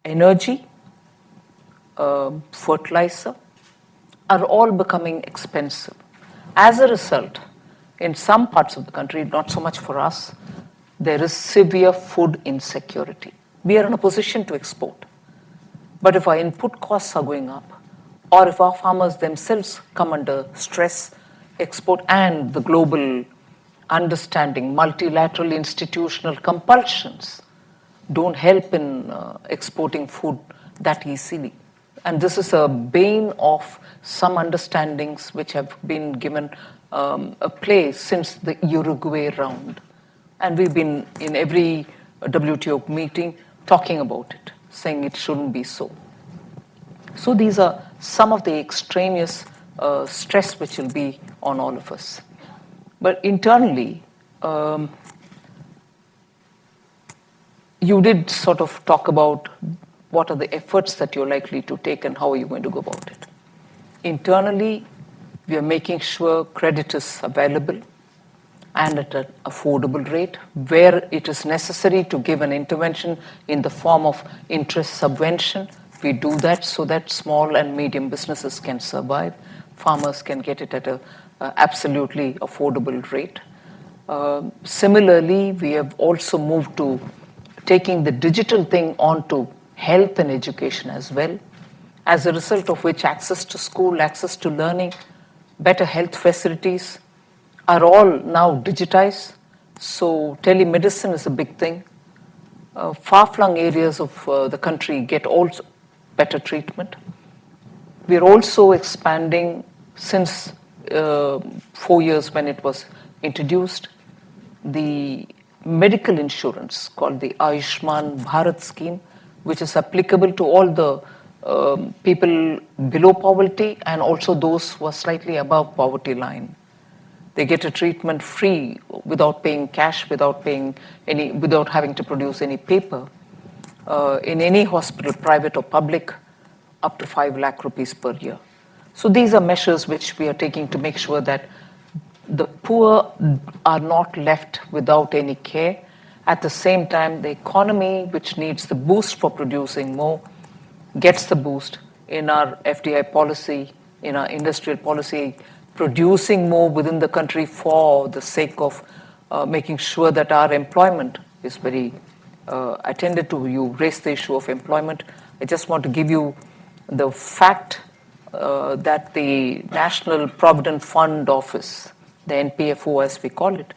energy, fertilizer are all becoming expensive. As a result, in some parts of the country, not so much for us, there is severe food insecurity. We are in a position to export. But if our input costs are going up, or if our farmers themselves come under stress, export and the global understanding, multilateral institutional compulsions don't help in exporting food that easily. And this is a bane of some understandings which have been given a play since the Uruguay Round. And we've been in every WTO meeting talking about it, saying it shouldn't be so. So these are some of the extraneous stress which will be on all of us. But internally, you did sort of talk about what are the efforts that you're likely to take and how are you going to go about it. Internally, we are making sure credit is available and at an affordable rate. Where it is necessary to give an intervention in the form of interest subvention, we do that so that small and medium businesses can survive. Farmers can get it at an absolutely affordable rate. Similarly, we have also moved to taking the digital thing onto health and education as well, as a result of which access to school, access to learning, better health facilities are all now digitized. So telemedicine is a big thing. Far-flung areas of the country get also better treatment. We're also expanding since 4 years when it was introduced, the medical insurance called the Ayushman Bharat scheme, which is applicable to all the people below poverty and also those who are slightly above poverty line. They get a treatment free without paying cash, without having to produce any paper in any hospital, private or public, up to 5 lakh rupees per year. So these are measures which we are taking to make sure that the poor are not left without any care. At the same time, the economy, which needs the boost for producing more, gets the boost in our FDI policy, in our industrial policy, producing more within the country for the sake of making sure that our employment is very attended to. You raised the issue of employment. I just want to give you the fact that the National Provident Fund Office, the NPFO as we call it,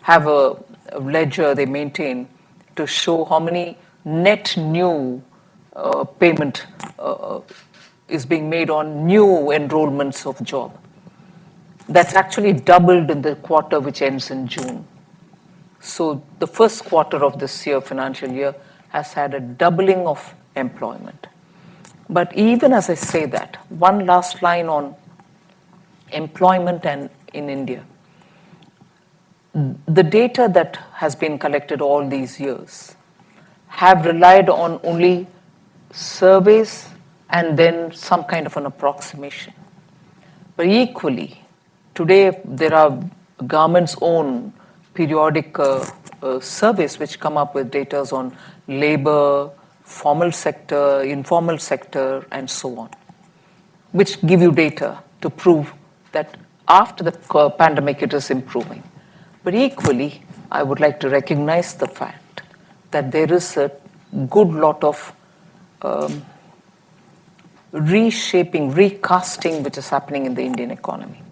have a ledger they maintain to show how many net new payment is being made on new enrollments of job. That's actually doubled in the quarter which ends in June. So the first quarter of this year, financial year, has had a doubling of employment. But even as I say that, one last line on employment and in India. The data that has been collected all these years have relied on only surveys and then some kind of an approximation. But equally, today there are government's own periodic surveys which come up with data on labor, formal sector, informal sector, and so on, which give you data to prove that after the pandemic it is improving. But equally, I would like to recognize the fact that there is a good lot of reshaping, recasting which is happening in the Indian economy.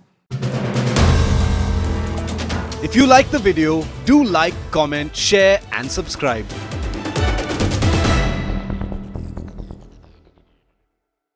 If you like the video, do like, comment, share and subscribe.